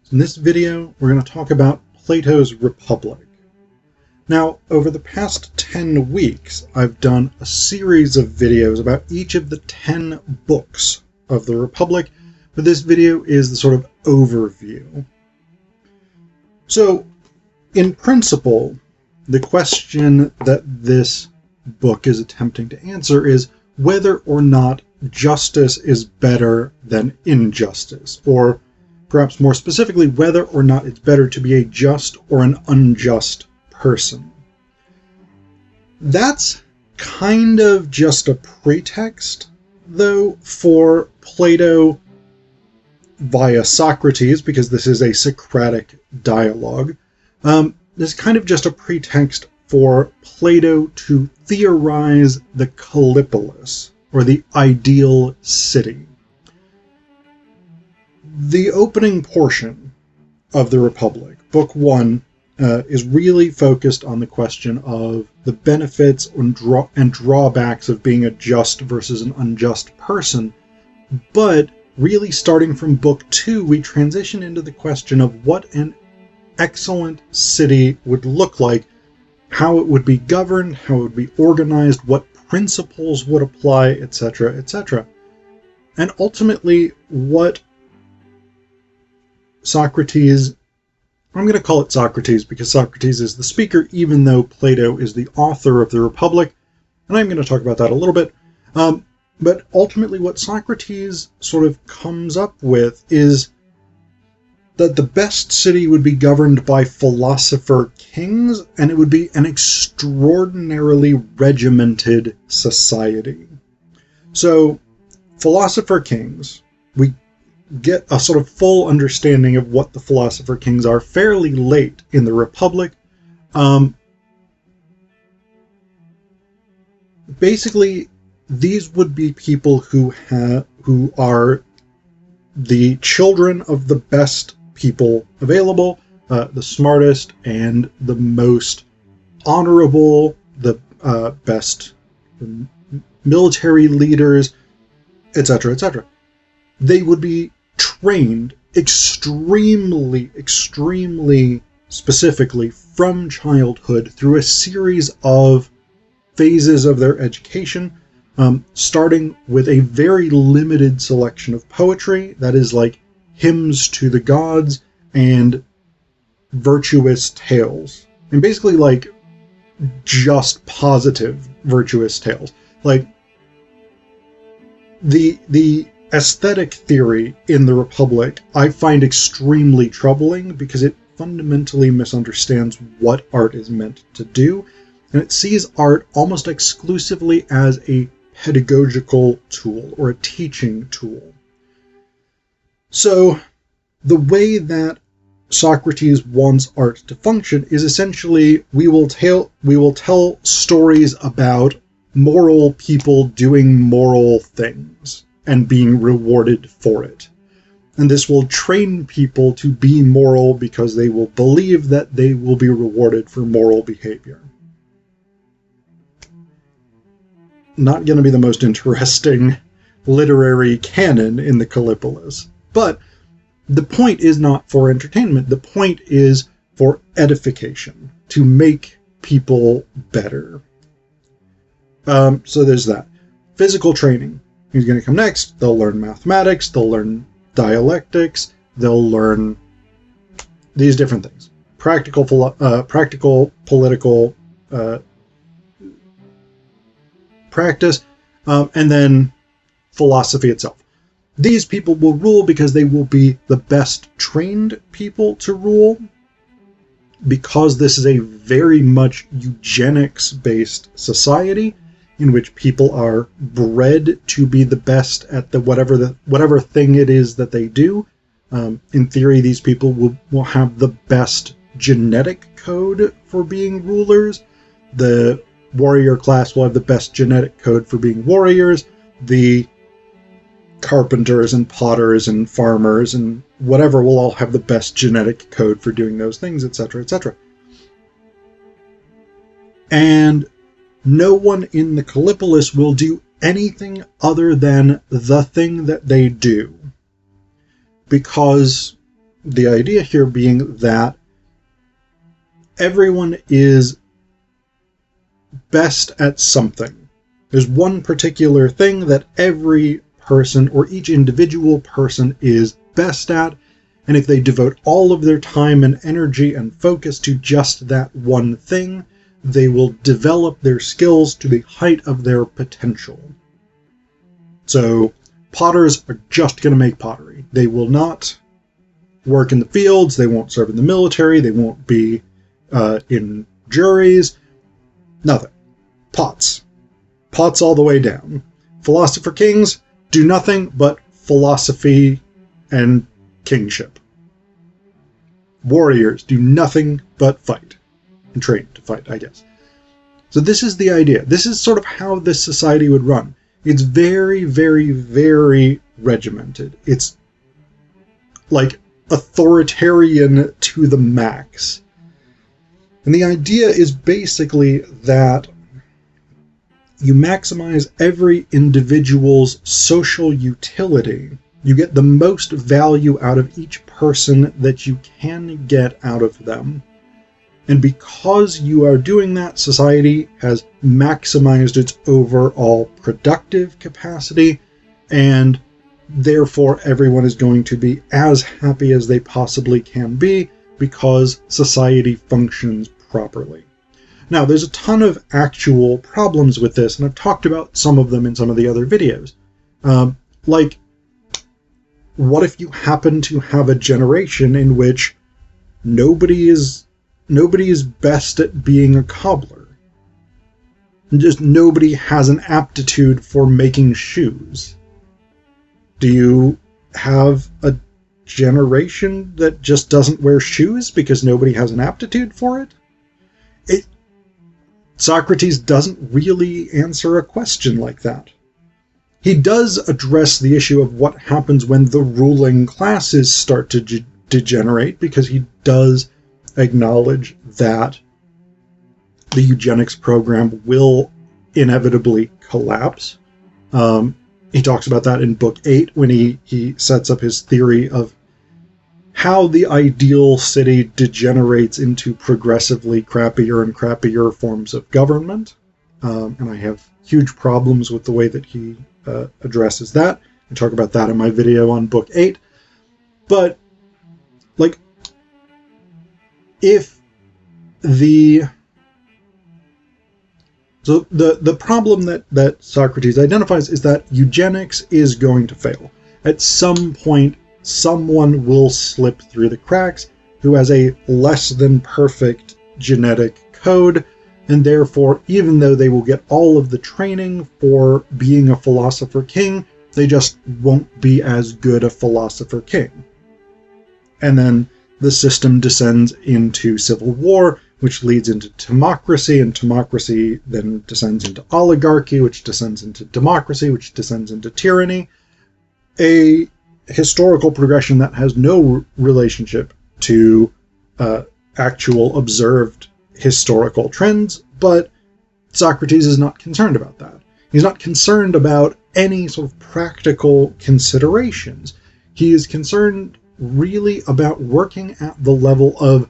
In this video, we're going to talk about Plato's Republic. Now, over the past 10 weeks, I've done a series of videos about each of the 10 books of the Republic, but this video is the sort of overview. So, in principle, the question that this book is attempting to answer is whether or not justice is better than injustice, or perhaps more specifically, whether or not it's better to be a just or an unjust person. That's kind of just a pretext, though, for Plato via Socrates, because this is a Socratic dialogue. This is kind of just a pretext for Plato to theorize the Kallipolis, or the ideal city. The opening portion of the Republic, Book 1, is really focused on the question of the benefits and drawbacks of being a just versus an unjust person. But really starting from Book 2, we transition into the question of what an excellent city would look like, how it would be governed, how it would be organized, what principles would apply, etc., etc. And ultimately, what Socrates, I'm going to call it Socrates because Socrates is the speaker, even though Plato is the author of the Republic, and I'm going to talk about that a little bit. But ultimately what Socrates sort of comes up with is that the best city would be governed by philosopher kings, and it would be an extraordinarily regimented society. So, philosopher kings, we get a sort of full understanding of what the philosopher kings are fairly late in the Republic. Basically, these would be people who are the children of the best people available, the smartest and the most honorable, the best military leaders, etc., etc. They would be trained extremely specifically from childhood through a series of phases of their education, starting with a very limited selection of poetry, that is like hymns to the gods and virtuous tales. And basically like just positive virtuous tales. Like the aesthetic theory in the Republic I find extremely troubling because it fundamentally misunderstands what art is meant to do, and it sees art almost exclusively as a pedagogical tool or a teaching tool. So the way that Socrates wants art to function is essentially we will tell stories about moral people doing moral things and being rewarded for it. And this will train people to be moral because they will believe that they will be rewarded for moral behavior. Not going to be the most interesting literary canon in the Kallipolis. But the point is not for entertainment. The point is for edification, to make people better. So there's that. Physical training is going to come next. They'll learn mathematics, they'll learn dialectics, they'll learn these different things. Practical, political practice, and then philosophy itself. These people will rule because they will be the best trained people to rule, because this is a very much eugenics-based society in which people are bred to be the best at whatever thing it is that they do. In theory, these people will have the best genetic code for being rulers. The warrior class will have the best genetic code for being warriors. The carpenters and potters and farmers and whatever will all have the best genetic code for doing those things, etc., etc. And no one in the Kallipolis will do anything other than the thing that they do. Because The idea here being that everyone is best at something. There's one particular thing that every person or each individual person is best at, and if they devote all of their time and energy and focus to just that one thing, they will develop their skills to the height of their potential. So potters are just going to make pottery. They will not work in the fields, they won't serve in the military, they won't be in juries, nothing. Pots. Pots all the way down. Philosopher kings do nothing but philosophy and kingship. Warriors do nothing but fight. And train to fight, I guess. So this is the idea. This is sort of how this society would run. It's very, very, very regimented. It's like authoritarian to the max. And the idea is basically that you maximize every individual's social utility. You get the most value out of each person that you can get out of them. And because you are doing that, society has maximized its overall productive capacity, and therefore everyone is going to be as happy as they possibly can be because society functions properly. Now, there's a ton of actual problems with this, and I've talked about some of them in some of the other videos. Like, what if you happen to have a generation in which nobody is best at being a cobbler? Just nobody has an aptitude for making shoes. Do you have a generation that just doesn't wear shoes because nobody has an aptitude for it? Socrates doesn't really answer a question like that. He does address the issue of what happens when the ruling classes start to degenerate, because he does acknowledge that the eugenics program will inevitably collapse. He talks about that in Book 8 when he sets up his theory of how the ideal city degenerates into progressively crappier and crappier forms of government. And I have huge problems with the way that he addresses that. I talk about that in my video on Book 8. But, like, if the problem that Socrates identifies is that eugenics is going to fail. At some point, someone will slip through the cracks who has a less than perfect genetic code, and therefore, even though they will get all of the training for being a philosopher king, they just won't be as good a philosopher king. And then the system descends into civil war, which leads into democracy, and democracy then descends into oligarchy, which descends into democracy, which descends into tyranny. A historical progression that has no relationship to actual observed historical trends, but Socrates is not concerned about that. He's not concerned about any sort of practical considerations. He is concerned really about working at the level of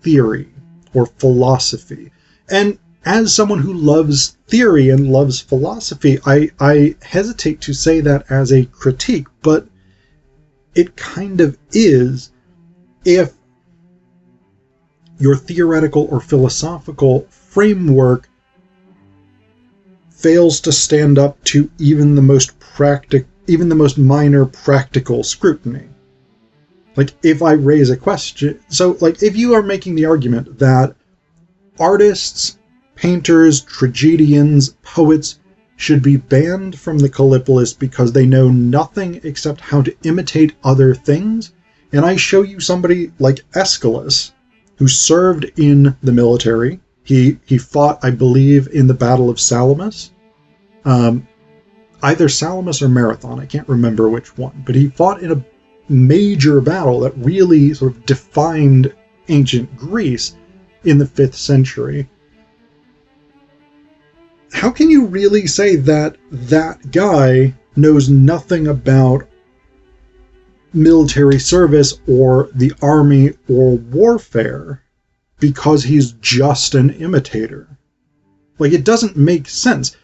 theory or philosophy. And as someone who loves theory and loves philosophy, I hesitate to say that as a critique, but it kind of is if your theoretical or philosophical framework fails to stand up to even the most minor practical scrutiny. Like, if I raise a question, so like if you are making the argument that artists, painters, tragedians, poets should be banned from the Callipolis because they know nothing except how to imitate other things, and I show you somebody like Aeschylus, who served in the military. He fought, I believe, in the Battle of Salamis. Either Salamis or Marathon, I can't remember which one, but he fought in a major battle that really sort of defined ancient Greece in the 5th century. How can you really say that that guy knows nothing about military service or the army or warfare because he's just an imitator. Like, it doesn't make sense.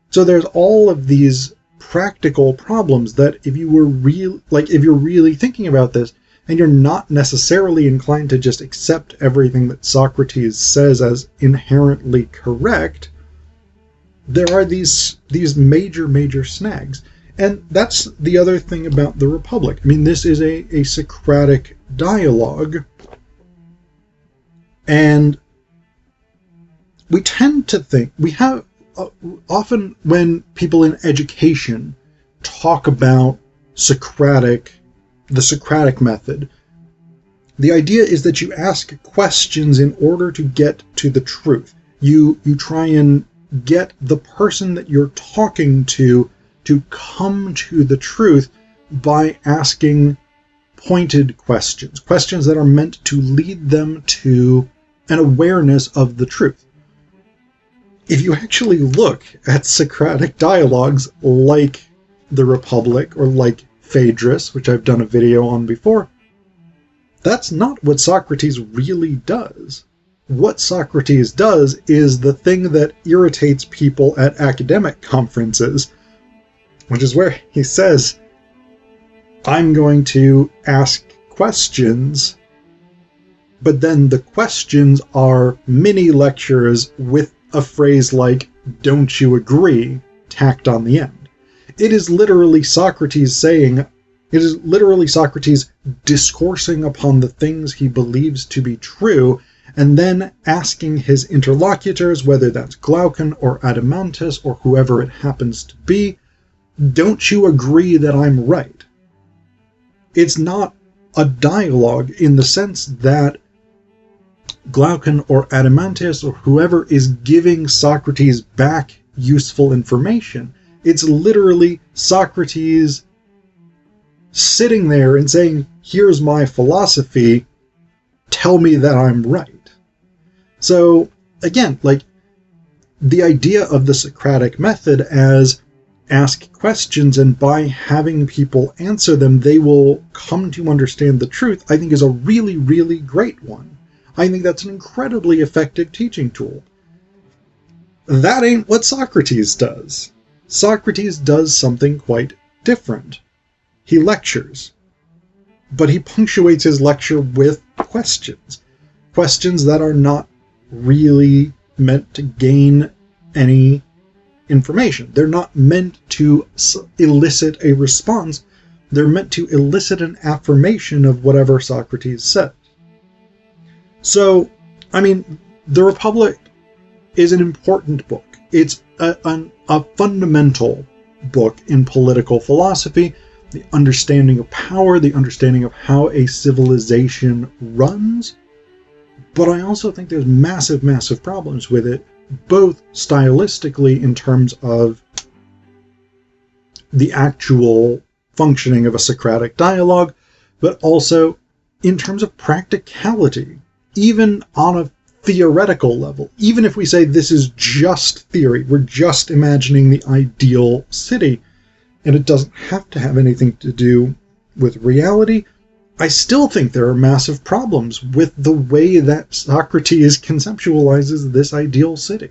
So there's all of these practical problems that if you're really thinking about this and you're not necessarily inclined to just accept everything that Socrates says as inherently correct, there are these major snags. And that's the other thing about the Republic. I mean, this is a Socratic dialogue, and we tend to think, we have, often when people in education talk about the Socratic method, the idea is that you ask questions in order to get to the truth. You try and get the person that you're talking to come to the truth by asking pointed questions that are meant to lead them to an awareness of the truth. If you actually look at Socratic dialogues like the Republic or like Phaedrus, which I've done a video on before, that's not what Socrates really does. What Socrates does is the thing that irritates people at academic conferences, which is where he says, I'm going to ask questions, but then the questions are mini lectures with a phrase like, don't you agree, tacked on the end. It is literally Socrates discoursing upon the things he believes to be true, and then asking his interlocutors, whether that's Glaucon or Adeimantus or whoever it happens to be, don't you agree that I'm right? It's not a dialogue in the sense that Glaucon or Adeimantus or whoever is giving Socrates back useful information. It's literally Socrates sitting there and saying, here's my philosophy, tell me that I'm right. So, again, like, the idea of the Socratic method as ask questions and by having people answer them, they will come to understand the truth, I think is a really, really great one. I think that's an incredibly effective teaching tool. That ain't what Socrates does. Socrates does something quite different. He lectures, but he punctuates his lecture with questions. Questions that are not really meant to gain any information. They're not meant to elicit a response. They're meant to elicit an affirmation of whatever Socrates said. So, I mean, The Republic is an important book. It's a fundamental book in political philosophy, the understanding of power, the understanding of how a civilization runs. But I also think there's massive problems with it, both stylistically in terms of the actual functioning of a Socratic dialogue, but also in terms of practicality, even on a theoretical level. Even if we say this is just theory, we're just imagining the ideal city, and it doesn't have to have anything to do with reality, I still think there are massive problems with the way that Socrates conceptualizes this ideal city.